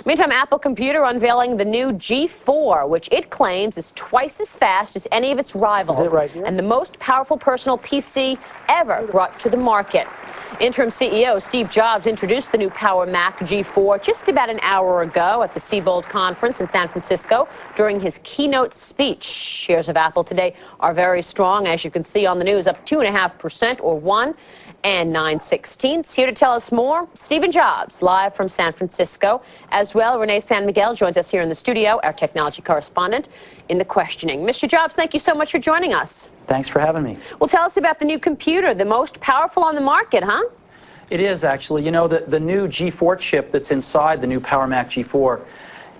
Meantime, Apple Computer unveiling the new G4, which it claims is twice as fast as any of its rivals. Is it right here? And the most powerful personal PC ever brought to the market. Interim CEO Steve Jobs introduced the new Power Mac G4 just about an hour ago at the Siebold Conference in San Francisco during his keynote speech. Shares of Apple today are very strong, as you can see on the news, up 2.5% or 1 9/16. Here to tell us more, Stephen Jobs, live from San Francisco. As well, Renee San Miguel joins us here in the studio, our technology correspondent, in the questioning. Mr. Jobs, thank you so much for joining us. Thanks for having me. Well, tell us about the new computer, the most powerful on the market, huh? It is, actually. You know, the new G4 chip that's inside the new Power Mac G4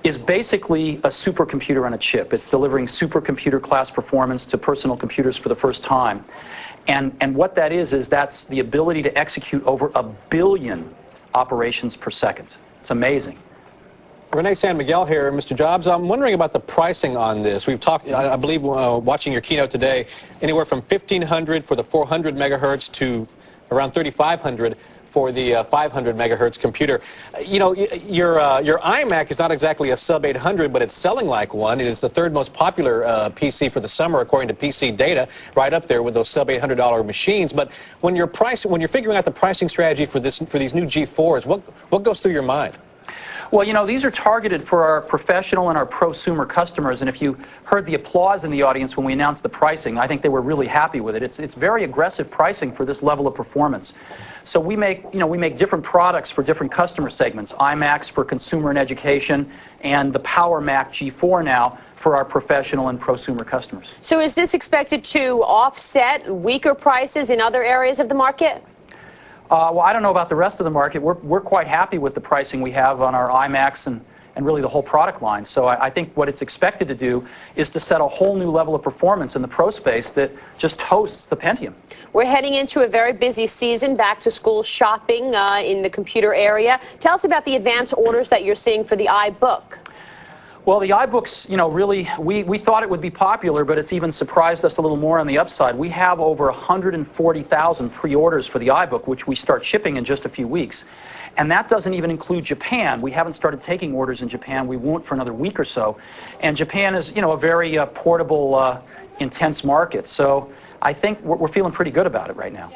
is basically a supercomputer on a chip. It's delivering supercomputer class performance to personal computers for the first time. And what that is that's the ability to execute over 1 billion operations per second. It's amazing. Renee San Miguel here. Mr. Jobs, I'm wondering about the pricing on this. We've talked, I believe, watching your keynote today, anywhere from $1,500 for the 400 megahertz to around $3,500 for the 500 megahertz computer. You know, your iMac is not exactly a sub-800, but it's selling like one. It is the third most popular PC for the summer, according to PC data, right up there with those sub-$800 machines. But when you're figuring out the pricing strategy for these new G4s, what goes through your mind? Well, you know, these are targeted for our professional and our prosumer customers, and if you heard the applause in the audience when we announced the pricing, I think they were really happy with it. It's very aggressive pricing for this level of performance. So we make different products for different customer segments. iMacs for consumer and education, and the Power Mac G4 now for our professional and prosumer customers. So is this expected to offset weaker prices in other areas of the market? Well, I don't know about the rest of the market. We're quite happy with the pricing we have on our iMacs and really the whole product line. So I think what it's expected to do is to set a whole new level of performance in the pro space that just toasts the Pentium. We're heading into a very busy season, back to school shopping in the computer area. Tell us about the advance orders that you're seeing for the iBook. Well, the iBooks, you know, really, we thought it would be popular, but it's even surprised us a little more on the upside. We have over 140,000 pre-orders for the iBook, which we start shipping in just a few weeks. And that doesn't even include Japan. We haven't started taking orders in Japan. We won't for another week or so. And Japan is, you know, a very portable, intense market. So I think we're feeling pretty good about it right now.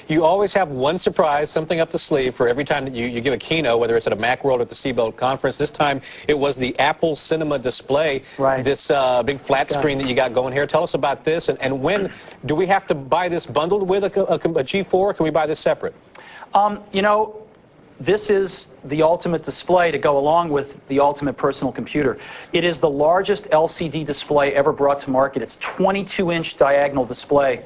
You always have one surprise, something up the sleeve for every time that you give a keynote, whether it's at a Macworld or at the Siebold Conference. This time it was the Apple Cinema display, right. This big flat screen that you got going here. Tell us about this, and when do we have to buy this bundled with a G4, or can we buy this separate? You know, this is the ultimate display to go along with the ultimate personal computer. It is the largest LCD display ever brought to market. It's 22-inch diagonal display.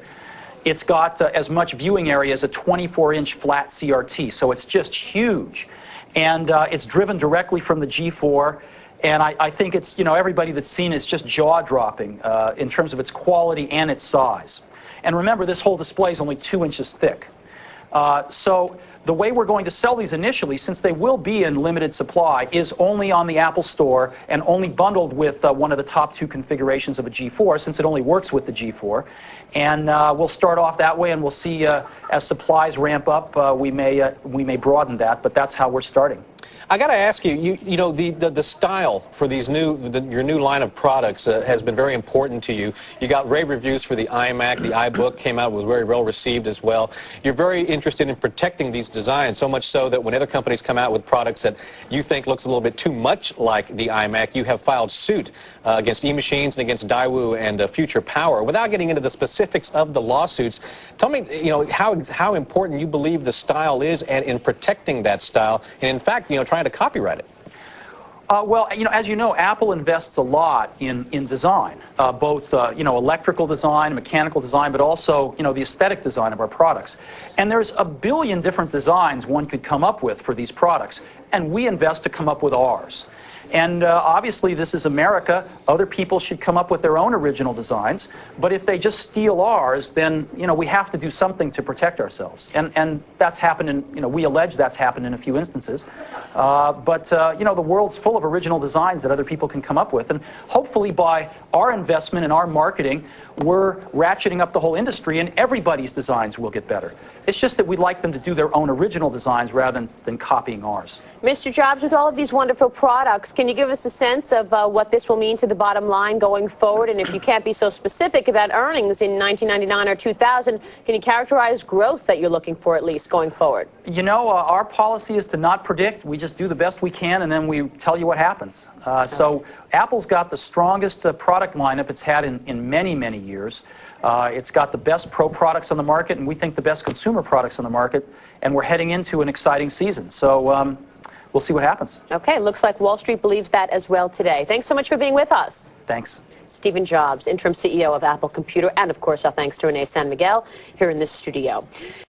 It's got as much viewing area as a 24-inch flat CRT, so it's just huge. And it's driven directly from the G4, and I think it's, you know, everybody that's seen it's just jaw-dropping in terms of its quality and its size. And remember, this whole display is only 2 inches thick. So the way we're going to sell these initially, since they will be in limited supply, is only on the Apple Store and only bundled with one of the top 2 configurations of a G4, since it only works with the G4. And we'll start off that way, and we'll see as supplies ramp up, we may broaden that, but that's how we're starting. I got to ask you, you know, the style for these your new line of products has been very important to you. You got rave reviews for the iMac, the iBook came out, was very well received as well. You're very interested in protecting these designs, so much so that when other companies come out with products that you think looks a little bit too much like the iMac, you have filed suit against eMachines and against Daewoo and Future Power. Without getting into the specifics of the lawsuits, tell me, you know, how important you believe the style is and in protecting that style, and in fact, you know, trying to copyright it. Well, you know, as you know, Apple invests a lot in design, both you know, electrical design, mechanical design, but also, you know, the aesthetic design of our products. And there's 1 billion different designs one could come up with for these products, and we invest to come up with ours. And obviously, this is America. Other people should come up with their own original designs. But if they just steal ours, then, you know, we have to do something to protect ourselves. And that's happened in, you know, we allege that's happened in a few instances. But you know, the world's full of original designs that other people can come up with. And hopefully by our investment and our marketing, we're ratcheting up the whole industry, and everybody's designs will get better. It's just that we like them to do their own original designs rather than copying ours. Mr. Jobs, with all of these wonderful products, can you give us a sense of what this will mean to the bottom line going forward? And if you can't be so specific about earnings in 1999 or 2000, can you characterize growth that you're looking for at least going forward? You know, our policy is to not predict. We just do the best we can, and then we tell you what happens. So Apple's got the strongest product lineup it's had in many, many years. It's got the best pro products on the market, and we think the best consumer products on the market, and we're heading into an exciting season. So we'll see what happens. Okay, looks like Wall Street believes that as well today. Thanks so much for being with us. Thanks. Stephen Jobs, interim CEO of Apple Computer, and of course our thanks to Renee San Miguel here in this studio.